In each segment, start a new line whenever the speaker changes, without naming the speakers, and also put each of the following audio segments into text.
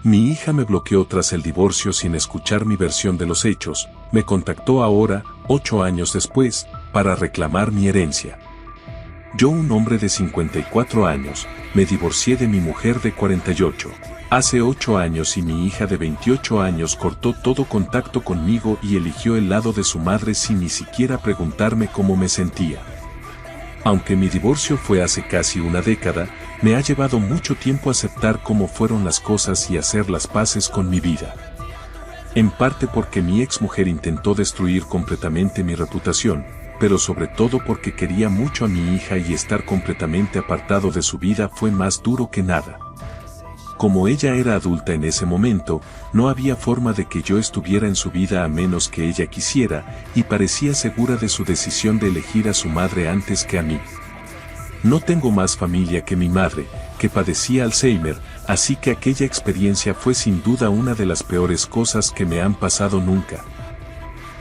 Mi hija me bloqueó tras el divorcio sin escuchar mi versión de los hechos, me contactó ahora, 8 años después, para reclamar mi herencia. Yo, un hombre de 54 años, me divorcié de mi mujer de 48. Hace 8 años y mi hija de 28 años cortó todo contacto conmigo y eligió el lado de su madre sin ni siquiera preguntarme cómo me sentía. Aunque mi divorcio fue hace casi una década, me ha llevado mucho tiempo aceptar cómo fueron las cosas y hacer las paces con mi vida. En parte porque mi exmujer intentó destruir completamente mi reputación, pero sobre todo porque quería mucho a mi hija y estar completamente apartado de su vida fue más duro que nada. Como ella era adulta en ese momento, no había forma de que yo estuviera en su vida a menos que ella quisiera, y parecía segura de su decisión de elegir a su madre antes que a mí. No tengo más familia que mi madre, que padecía Alzheimer, así que aquella experiencia fue sin duda una de las peores cosas que me han pasado nunca.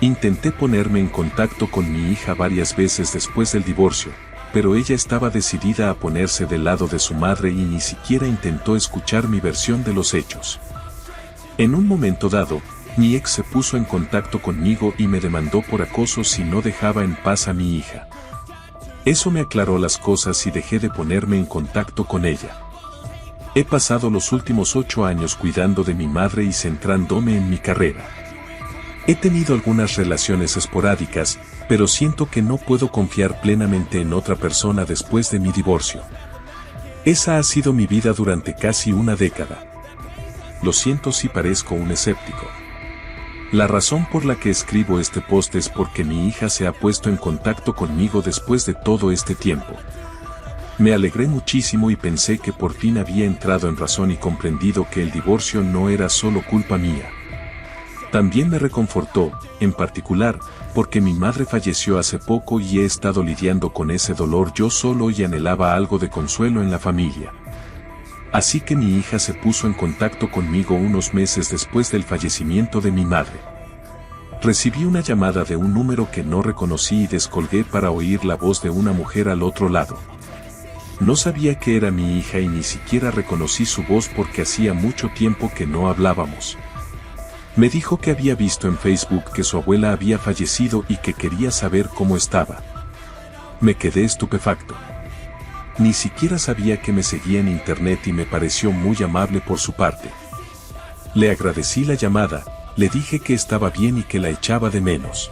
Intenté ponerme en contacto con mi hija varias veces después del divorcio, pero ella estaba decidida a ponerse del lado de su madre y ni siquiera intentó escuchar mi versión de los hechos. En un momento dado, mi ex se puso en contacto conmigo y me demandó por acoso si no dejaba en paz a mi hija. Eso me aclaró las cosas y dejé de ponerme en contacto con ella. He pasado los últimos 8 años cuidando de mi madre y centrándome en mi carrera. He tenido algunas relaciones esporádicas, pero siento que no puedo confiar plenamente en otra persona después de mi divorcio. Esa ha sido mi vida durante casi una década. Lo siento si parezco un escéptico. La razón por la que escribo este post es porque mi hija se ha puesto en contacto conmigo después de todo este tiempo. Me alegré muchísimo y pensé que por fin había entrado en razón y comprendido que el divorcio no era solo culpa mía. También me reconfortó, en particular, porque mi madre falleció hace poco y he estado lidiando con ese dolor yo solo y anhelaba algo de consuelo en la familia. Así que mi hija se puso en contacto conmigo unos meses después del fallecimiento de mi madre. Recibí una llamada de un número que no reconocí y descolgué para oír la voz de una mujer al otro lado. No sabía que era mi hija y ni siquiera reconocí su voz porque hacía mucho tiempo que no hablábamos. Me dijo que había visto en Facebook que su abuela había fallecido y que quería saber cómo estaba. Me quedé estupefacto. Ni siquiera sabía que me seguía en internet y me pareció muy amable por su parte. Le agradecí la llamada, le dije que estaba bien y que la echaba de menos.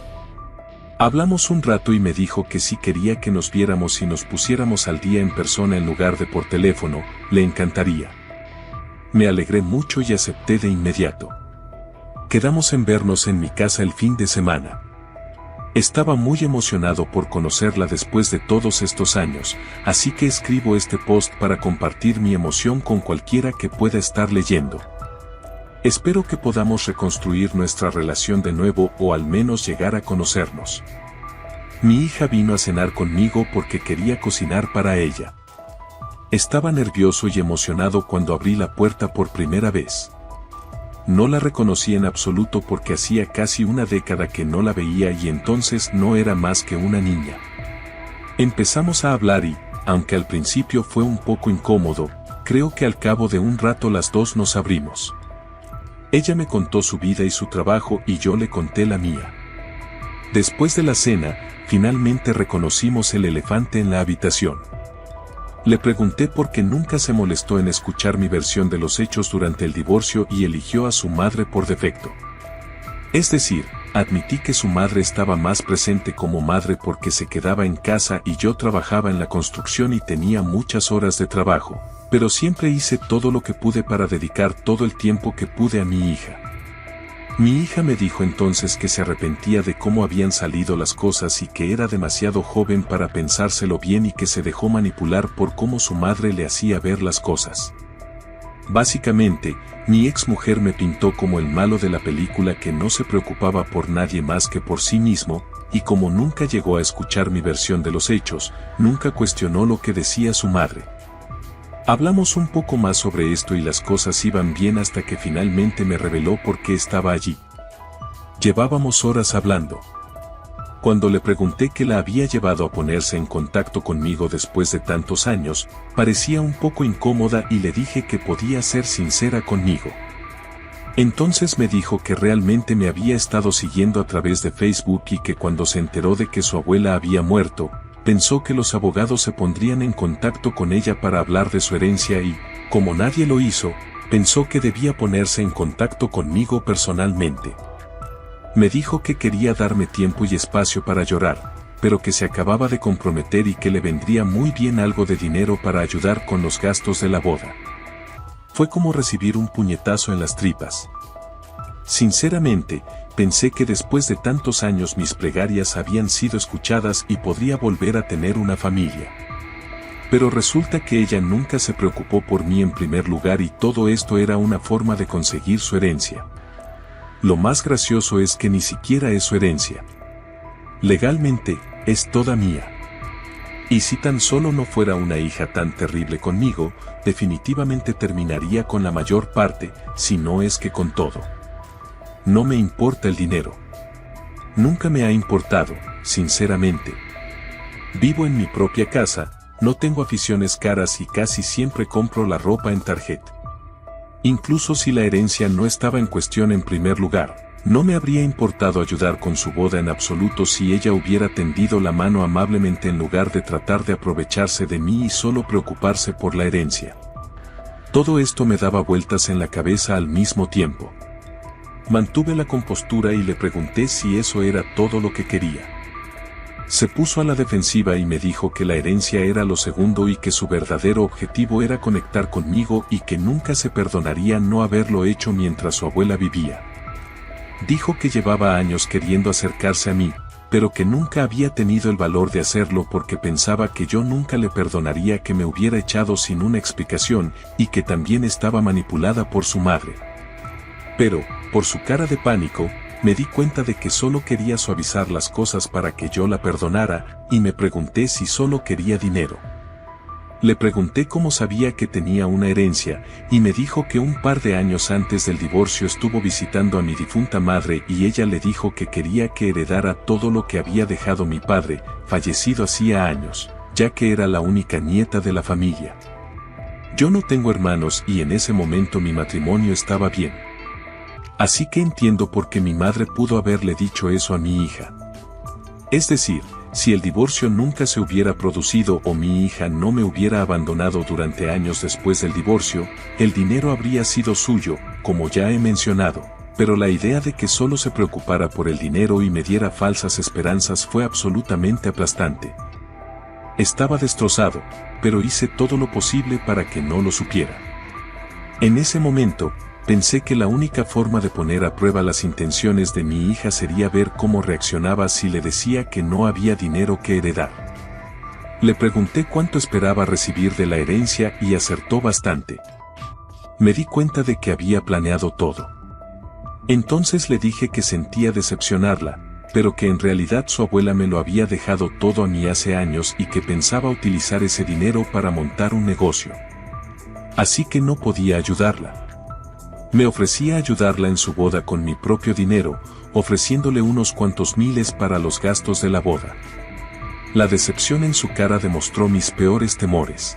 Hablamos un rato y me dijo que si quería que nos viéramos y nos pusiéramos al día en persona en lugar de por teléfono, le encantaría. Me alegré mucho y acepté de inmediato. Quedamos en vernos en mi casa el fin de semana. Estaba muy emocionado por conocerla después de todos estos años, así que escribo este post para compartir mi emoción con cualquiera que pueda estar leyendo. Espero que podamos reconstruir nuestra relación de nuevo o al menos llegar a conocernos. Mi hija vino a cenar conmigo porque quería cocinar para ella. Estaba nervioso y emocionado cuando abrí la puerta por primera vez. No la reconocí en absoluto porque hacía casi una década que no la veía y entonces no era más que una niña. Empezamos a hablar y, aunque al principio fue un poco incómodo, creo que al cabo de un rato las dos nos abrimos. Ella me contó su vida y su trabajo y yo le conté la mía. Después de la cena, finalmente reconocimos el elefante en la habitación. Le pregunté por qué nunca se molestó en escuchar mi versión de los hechos durante el divorcio y eligió a su madre por defecto. Es decir, admití que su madre estaba más presente como madre porque se quedaba en casa y yo trabajaba en la construcción y tenía muchas horas de trabajo, pero siempre hice todo lo que pude para dedicar todo el tiempo que pude a mi hija. Mi hija me dijo entonces que se arrepentía de cómo habían salido las cosas y que era demasiado joven para pensárselo bien y que se dejó manipular por cómo su madre le hacía ver las cosas. Básicamente, mi exmujer me pintó como el malo de la película que no se preocupaba por nadie más que por sí mismo, y como nunca llegó a escuchar mi versión de los hechos, nunca cuestionó lo que decía su madre. Hablamos un poco más sobre esto y las cosas iban bien hasta que finalmente me reveló por qué estaba allí. Llevábamos horas hablando. Cuando le pregunté qué la había llevado a ponerse en contacto conmigo después de tantos años, parecía un poco incómoda y le dije que podía ser sincera conmigo. Entonces me dijo que realmente me había estado siguiendo a través de Facebook y que cuando se enteró de que su abuela había muerto, pensó que los abogados se pondrían en contacto con ella para hablar de su herencia y, como nadie lo hizo, pensó que debía ponerse en contacto conmigo personalmente. Me dijo que quería darme tiempo y espacio para llorar, pero que se acababa de comprometer y que le vendría muy bien algo de dinero para ayudar con los gastos de la boda. Fue como recibir un puñetazo en las tripas. Sinceramente, pensé que después de tantos años mis plegarias habían sido escuchadas y podría volver a tener una familia. Pero resulta que ella nunca se preocupó por mí en primer lugar y todo esto era una forma de conseguir su herencia. Lo más gracioso es que ni siquiera es su herencia. Legalmente, es toda mía. Y si tan solo no fuera una hija tan terrible conmigo, definitivamente terminaría con la mayor parte, si no es que con todo. No me importa el dinero. Nunca me ha importado, sinceramente. Vivo en mi propia casa, no tengo aficiones caras y casi siempre compro la ropa en Target. Incluso si la herencia no estaba en cuestión en primer lugar, no me habría importado ayudar con su boda en absoluto si ella hubiera tendido la mano amablemente en lugar de tratar de aprovecharse de mí y solo preocuparse por la herencia. Todo esto me daba vueltas en la cabeza al mismo tiempo. Mantuve la compostura y le pregunté si eso era todo lo que quería. Se puso a la defensiva y me dijo que la herencia era lo segundo y que su verdadero objetivo era conectar conmigo y que nunca se perdonaría no haberlo hecho mientras su abuela vivía. Dijo que llevaba años queriendo acercarse a mí, pero que nunca había tenido el valor de hacerlo porque pensaba que yo nunca le perdonaría que me hubiera echado sin una explicación y que también estaba manipulada por su madre. Pero, por su cara de pánico, me di cuenta de que solo quería suavizar las cosas para que yo la perdonara, y me pregunté si solo quería dinero. Le pregunté cómo sabía que tenía una herencia, y me dijo que un par de años antes del divorcio estuvo visitando a mi difunta madre y ella le dijo que quería que heredara todo lo que había dejado mi padre, fallecido hacía años, ya que era la única nieta de la familia. Yo no tengo hermanos y en ese momento mi matrimonio estaba bien. Así que entiendo por qué mi madre pudo haberle dicho eso a mi hija. Es decir, si el divorcio nunca se hubiera producido o mi hija no me hubiera abandonado durante años después del divorcio, el dinero habría sido suyo, como ya he mencionado, pero la idea de que solo se preocupara por el dinero y me diera falsas esperanzas fue absolutamente aplastante. Estaba destrozado, pero hice todo lo posible para que no lo supiera. En ese momento, pensé que la única forma de poner a prueba las intenciones de mi hija sería ver cómo reaccionaba si le decía que no había dinero que heredar. Le pregunté cuánto esperaba recibir de la herencia y acertó bastante. Me di cuenta de que había planeado todo. Entonces le dije que sentía decepcionarla, pero que en realidad su abuela me lo había dejado todo a mí hace años y que pensaba utilizar ese dinero para montar un negocio. Así que no podía ayudarla. Me ofrecía ayudarla en su boda con mi propio dinero, ofreciéndole unos cuantos miles para los gastos de la boda. La decepción en su cara demostró mis peores temores.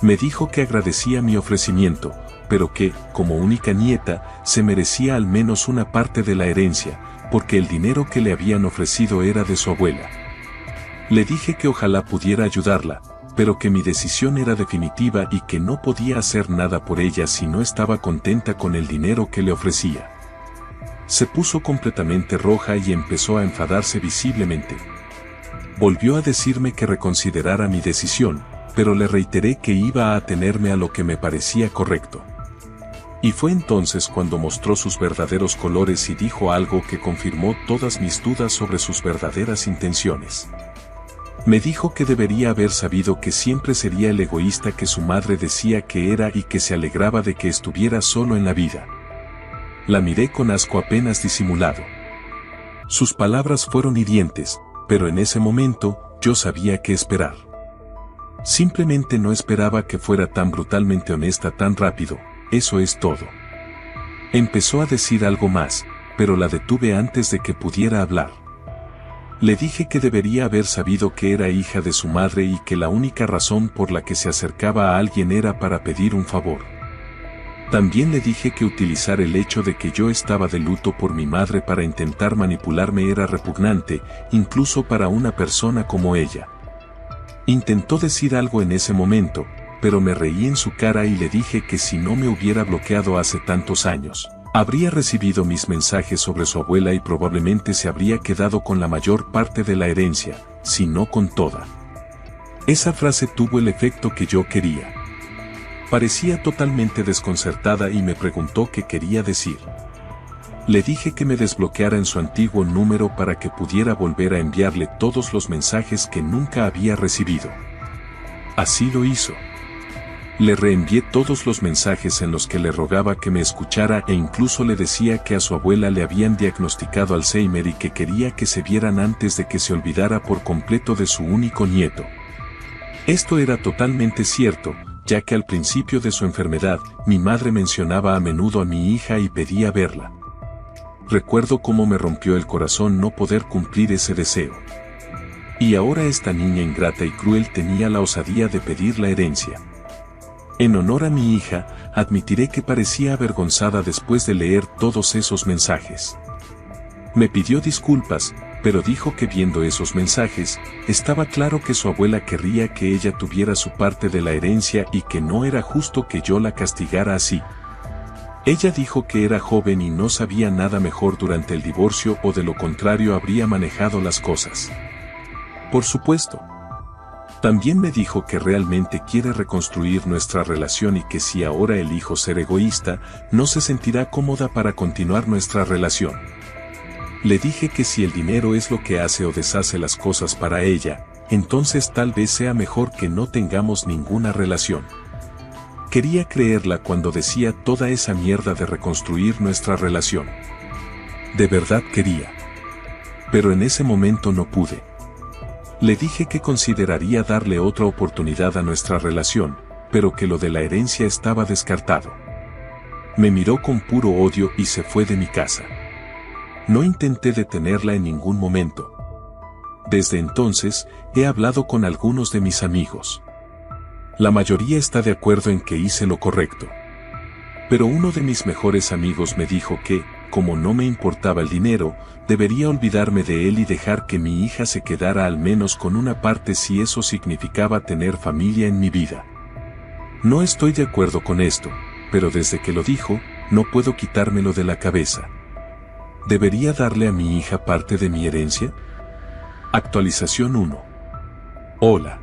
Me dijo que agradecía mi ofrecimiento, pero que, como única nieta, se merecía al menos una parte de la herencia, porque el dinero que le habían ofrecido era de su abuela. Le dije que ojalá pudiera ayudarla, pero que mi decisión era definitiva y que no podía hacer nada por ella si no estaba contenta con el dinero que le ofrecía. Se puso completamente roja y empezó a enfadarse visiblemente. Volvió a decirme que reconsiderara mi decisión, pero le reiteré que iba a atenerme a lo que me parecía correcto. Y fue entonces cuando mostró sus verdaderos colores y dijo algo que confirmó todas mis dudas sobre sus verdaderas intenciones. Me dijo que debería haber sabido que siempre sería el egoísta que su madre decía que era y que se alegraba de que estuviera solo en la vida. La miré con asco apenas disimulado. Sus palabras fueron hirientes, pero en ese momento, yo sabía qué esperar. Simplemente no esperaba que fuera tan brutalmente honesta tan rápido, eso es todo. Empezó a decir algo más, pero la detuve antes de que pudiera hablar. Le dije que debería haber sabido que era hija de su madre y que la única razón por la que se acercaba a alguien era para pedir un favor. También le dije que utilizar el hecho de que yo estaba de luto por mi madre para intentar manipularme era repugnante, incluso para una persona como ella. Intentó decir algo en ese momento, pero me reí en su cara y le dije que si no me hubiera bloqueado hace tantos años, habría recibido mis mensajes sobre su abuela y probablemente se habría quedado con la mayor parte de la herencia, si no con toda. Esa frase tuvo el efecto que yo quería. Parecía totalmente desconcertada y me preguntó qué quería decir. Le dije que me desbloqueara en su antiguo número para que pudiera volver a enviarle todos los mensajes que nunca había recibido. Así lo hizo. Le reenvié todos los mensajes en los que le rogaba que me escuchara e incluso le decía que a su abuela le habían diagnosticado Alzheimer y que quería que se vieran antes de que se olvidara por completo de su único nieto. Esto era totalmente cierto, ya que al principio de su enfermedad, mi madre mencionaba a menudo a mi hija y pedía verla. Recuerdo cómo me rompió el corazón no poder cumplir ese deseo. Y ahora esta niña ingrata y cruel tenía la osadía de pedir la herencia. En honor a mi hija, admitiré que parecía avergonzada después de leer todos esos mensajes. Me pidió disculpas, pero dijo que viendo esos mensajes, estaba claro que su abuela querría que ella tuviera su parte de la herencia y que no era justo que yo la castigara así. Ella dijo que era joven y no sabía nada mejor durante el divorcio o de lo contrario habría manejado las cosas. Por supuesto. También me dijo que realmente quiere reconstruir nuestra relación y que si ahora elijo ser egoísta, no se sentirá cómoda para continuar nuestra relación. Le dije que si el dinero es lo que hace o deshace las cosas para ella, entonces tal vez sea mejor que no tengamos ninguna relación. Quería creerla cuando decía toda esa mierda de reconstruir nuestra relación. De verdad quería. Pero en ese momento no pude. Le dije que consideraría darle otra oportunidad a nuestra relación, pero que lo de la herencia estaba descartado. Me miró con puro odio y se fue de mi casa. No intenté detenerla en ningún momento. Desde entonces, he hablado con algunos de mis amigos. La mayoría está de acuerdo en que hice lo correcto. Pero uno de mis mejores amigos me dijo que, como no me importaba el dinero, debería olvidarme de él y dejar que mi hija se quedara al menos con una parte si eso significaba tener familia en mi vida. No estoy de acuerdo con esto, pero desde que lo dijo, no puedo quitármelo de la cabeza. ¿Debería darle a mi hija parte de mi herencia? Actualización 1. Hola.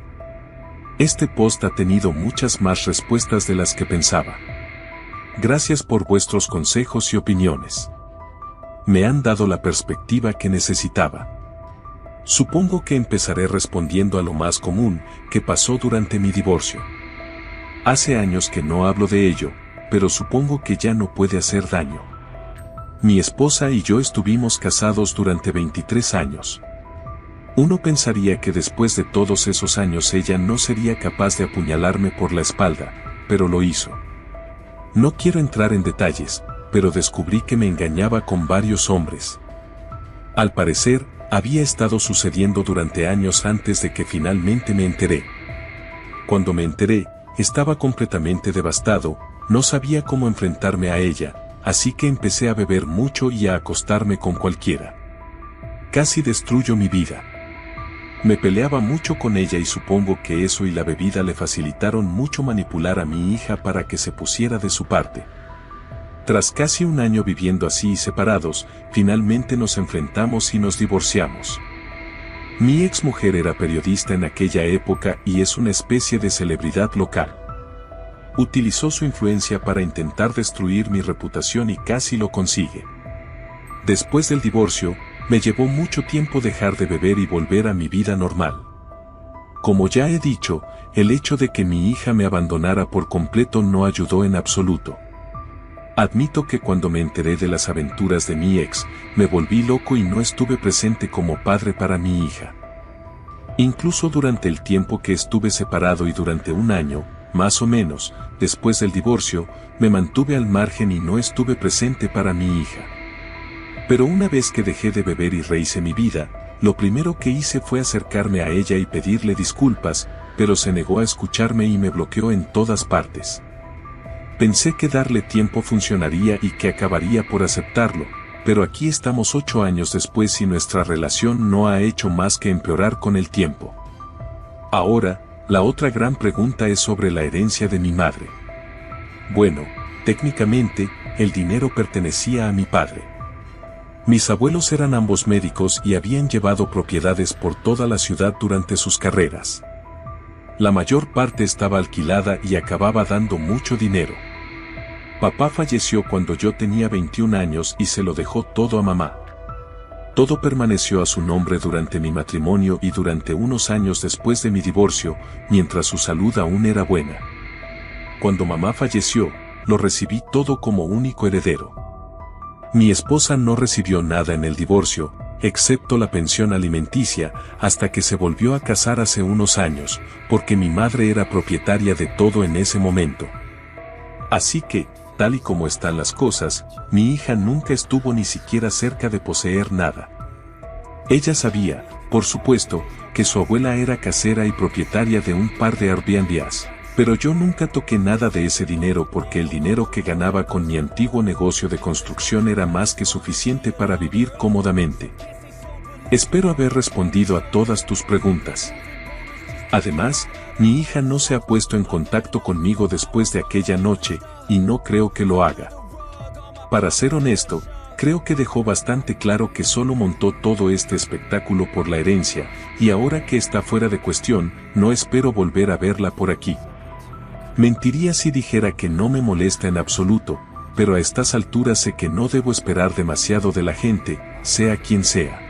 Este post ha tenido muchas más respuestas de las que pensaba. Gracias por vuestros consejos y opiniones. Me han dado la perspectiva que necesitaba. Supongo que empezaré respondiendo a lo más común que pasó durante mi divorcio. Hace años que no hablo de ello, pero supongo que ya no puede hacer daño. Mi esposa y yo estuvimos casados durante 23 años. Uno pensaría que después de todos esos años ella no sería capaz de apuñalarme por la espalda, pero lo hizo. No quiero entrar en detalles, pero descubrí que me engañaba con varios hombres. Al parecer, había estado sucediendo durante años antes de que finalmente me enteré. Cuando me enteré, estaba completamente devastado, no sabía cómo enfrentarme a ella, así que empecé a beber mucho y a acostarme con cualquiera. Casi destruyó mi vida. Me peleaba mucho con ella y supongo que eso y la bebida le facilitaron mucho manipular a mi hija para que se pusiera de su parte. Tras casi un año viviendo así y separados, finalmente nos enfrentamos y nos divorciamos. Mi exmujer era periodista en aquella época y es una especie de celebridad local. Utilizó su influencia para intentar destruir mi reputación y casi lo consigue. Después del divorcio, me llevó mucho tiempo dejar de beber y volver a mi vida normal. Como ya he dicho, el hecho de que mi hija me abandonara por completo no ayudó en absoluto. Admito que cuando me enteré de las aventuras de mi ex, me volví loco y no estuve presente como padre para mi hija. Incluso durante el tiempo que estuve separado y durante un año, más o menos, después del divorcio, me mantuve al margen y no estuve presente para mi hija. Pero una vez que dejé de beber y rehice mi vida, lo primero que hice fue acercarme a ella y pedirle disculpas, pero se negó a escucharme y me bloqueó en todas partes. Pensé que darle tiempo funcionaría y que acabaría por aceptarlo, pero aquí estamos 8 años después y nuestra relación no ha hecho más que empeorar con el tiempo. Ahora, la otra gran pregunta es sobre la herencia de mi madre. Bueno, técnicamente, el dinero pertenecía a mi padre. Mis abuelos eran ambos médicos y habían llevado propiedades por toda la ciudad durante sus carreras. La mayor parte estaba alquilada y acababa dando mucho dinero. Papá falleció cuando yo tenía 21 años y se lo dejó todo a mamá. Todo permaneció a su nombre durante mi matrimonio y durante unos años después de mi divorcio, mientras su salud aún era buena. Cuando mamá falleció, lo recibí todo como único heredero. Mi esposa no recibió nada en el divorcio, excepto la pensión alimenticia, hasta que se volvió a casar hace unos años, porque mi madre era propietaria de todo en ese momento. Así que, tal y como están las cosas, mi hija nunca estuvo ni siquiera cerca de poseer nada. Ella sabía, por supuesto, que su abuela era casera y propietaria de un par de Airbnbs, pero yo nunca toqué nada de ese dinero porque el dinero que ganaba con mi antiguo negocio de construcción era más que suficiente para vivir cómodamente. Espero haber respondido a todas tus preguntas. Además, mi hija no se ha puesto en contacto conmigo después de aquella noche, y no creo que lo haga. Para ser honesto, creo que dejó bastante claro que solo montó todo este espectáculo por la herencia, y ahora que está fuera de cuestión, no espero volver a verla por aquí. Mentiría si dijera que no me molesta en absoluto, pero a estas alturas sé que no debo esperar demasiado de la gente, sea quien sea.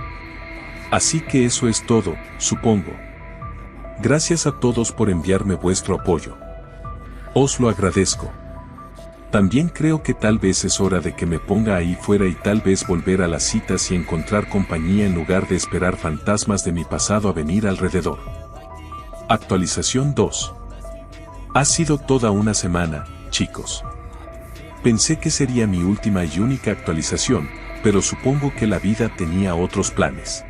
Así que eso es todo, supongo. Gracias a todos por enviarme vuestro apoyo. Os lo agradezco. También creo que tal vez es hora de que me ponga ahí fuera y tal vez volver a las citas y encontrar compañía en lugar de esperar fantasmas de mi pasado a venir alrededor. Actualización 2. Ha sido toda una semana, chicos. Pensé que sería mi última y única actualización, pero supongo que la vida tenía otros planes.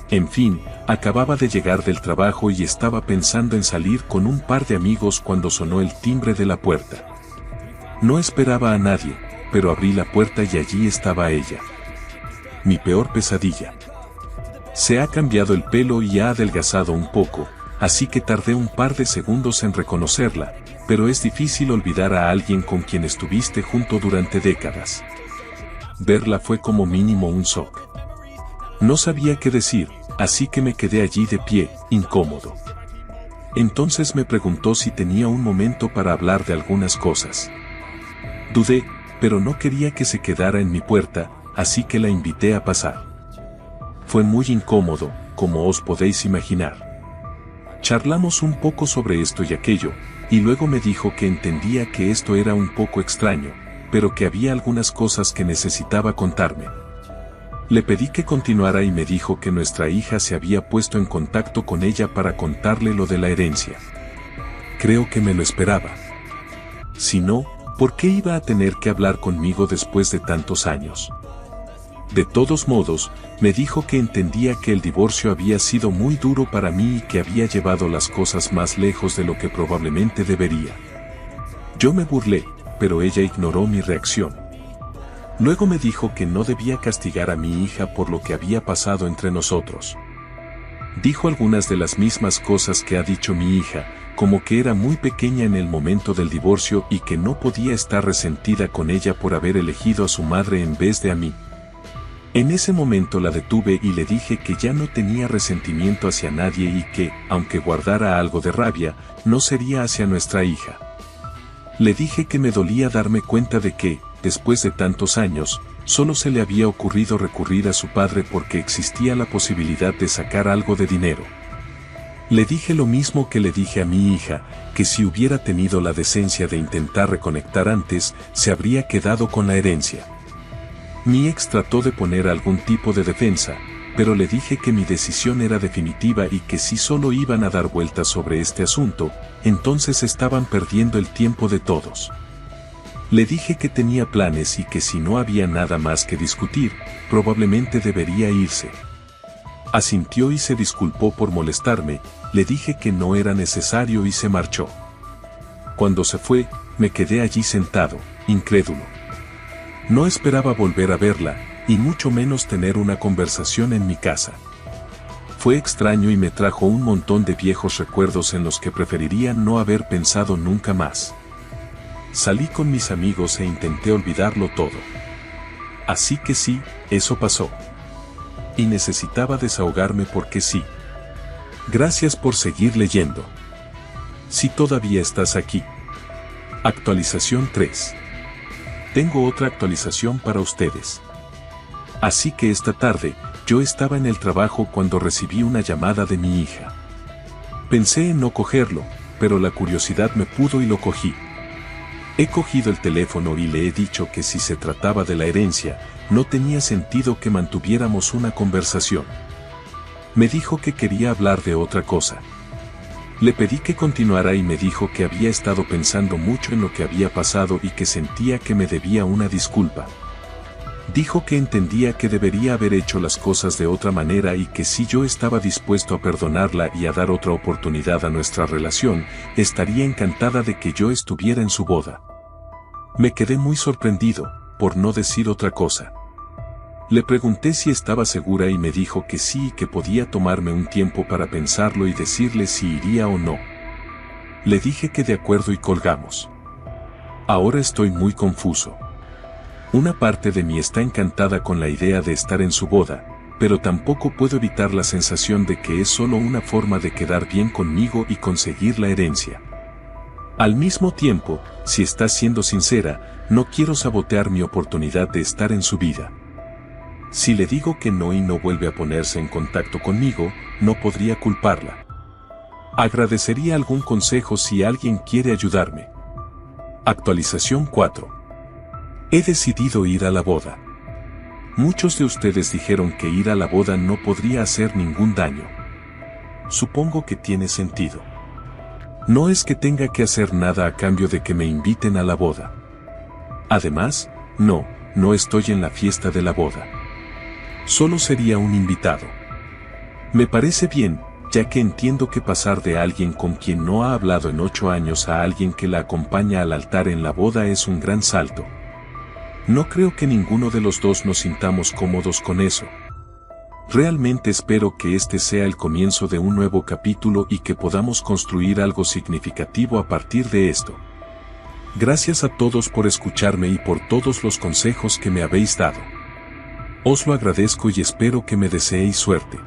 En fin, acababa de llegar del trabajo y estaba pensando en salir con un par de amigos cuando sonó el timbre de la puerta. No esperaba a nadie, pero abrí la puerta y allí estaba ella. Mi peor pesadilla. Se ha cambiado el pelo y ha adelgazado un poco, así que tardé un par de segundos en reconocerla, pero es difícil olvidar a alguien con quien estuviste junto durante décadas. Verla fue como mínimo un shock. No sabía qué decir, así que me quedé allí de pie, incómodo. Entonces me preguntó si tenía un momento para hablar de algunas cosas. Dudé, pero no quería que se quedara en mi puerta, así que la invité a pasar. Fue muy incómodo, como os podéis imaginar. Charlamos un poco sobre esto y aquello, y luego me dijo que entendía que esto era un poco extraño, pero que había algunas cosas que necesitaba contarme. Le pedí que continuara y me dijo que nuestra hija se había puesto en contacto con ella para contarle lo de la herencia. Creo que me lo esperaba. Si no, ¿por qué iba a tener que hablar conmigo después de tantos años? De todos modos, me dijo que entendía que el divorcio había sido muy duro para mí y que había llevado las cosas más lejos de lo que probablemente debería. Yo me burlé, pero ella ignoró mi reacción. Luego me dijo que no debía castigar a mi hija por lo que había pasado entre nosotros. Dijo algunas de las mismas cosas que ha dicho mi hija, como que era muy pequeña en el momento del divorcio y que no podía estar resentida con ella por haber elegido a su madre en vez de a mí. En ese momento la detuve y le dije que ya no tenía resentimiento hacia nadie y que, aunque guardara algo de rabia, no sería hacia nuestra hija. Le dije que me dolía darme cuenta de que, después de tantos años, solo se le había ocurrido recurrir a su padre porque existía la posibilidad de sacar algo de dinero. Le dije lo mismo que le dije a mi hija, que si hubiera tenido la decencia de intentar reconectar antes, se habría quedado con la herencia. Mi ex trató de poner algún tipo de defensa, pero le dije que mi decisión era definitiva y que si solo iban a dar vueltas sobre este asunto, entonces estaban perdiendo el tiempo de todos. Le dije que tenía planes y que si no había nada más que discutir, probablemente debería irse. Asintió y se disculpó por molestarme, le dije que no era necesario y se marchó. Cuando se fue, me quedé allí sentado, incrédulo. No esperaba volver a verla, y mucho menos tener una conversación en mi casa. Fue extraño y me trajo un montón de viejos recuerdos en los que preferiría no haber pensado nunca más. Salí con mis amigos e intenté olvidarlo todo. Así que sí, eso pasó. Y necesitaba desahogarme porque sí. Gracias por seguir leyendo. Si todavía estás aquí. Actualización 3. Tengo otra actualización para ustedes. Así que esta tarde, yo estaba en el trabajo cuando recibí una llamada de mi hija. Pensé en no cogerlo, pero la curiosidad me pudo y lo cogí. He cogido el teléfono y le he dicho que si se trataba de la herencia, no tenía sentido que mantuviéramos una conversación. Me dijo que quería hablar de otra cosa. Le pedí que continuara y me dijo que había estado pensando mucho en lo que había pasado y que sentía que me debía una disculpa. Dijo que entendía que debería haber hecho las cosas de otra manera y que si yo estaba dispuesto a perdonarla y a dar otra oportunidad a nuestra relación, estaría encantada de que yo estuviera en su boda. Me quedé muy sorprendido, por no decir otra cosa. Le pregunté si estaba segura y me dijo que sí y que podía tomarme un tiempo para pensarlo y decirle si iría o no. Le dije que de acuerdo y colgamos. Ahora estoy muy confuso. Una parte de mí está encantada con la idea de estar en su boda, pero tampoco puedo evitar la sensación de que es solo una forma de quedar bien conmigo y conseguir la herencia. Al mismo tiempo, si está siendo sincera, no quiero sabotear mi oportunidad de estar en su vida. Si le digo que no y no vuelve a ponerse en contacto conmigo, no podría culparla. Agradecería algún consejo si alguien quiere ayudarme. Actualización 4. He decidido ir a la boda. Muchos de ustedes dijeron que ir a la boda no podría hacer ningún daño. Supongo que tiene sentido. No es que tenga que hacer nada a cambio de que me inviten a la boda. Además, no estoy en la fiesta de la boda. Solo sería un invitado. Me parece bien, ya que entiendo que pasar de alguien con quien no ha hablado en 8 años a alguien que la acompaña al altar en la boda es un gran salto. No creo que ninguno de los dos nos sintamos cómodos con eso. Realmente espero que este sea el comienzo de un nuevo capítulo y que podamos construir algo significativo a partir de esto. Gracias a todos por escucharme y por todos los consejos que me habéis dado. Os lo agradezco y espero que me deseéis suerte.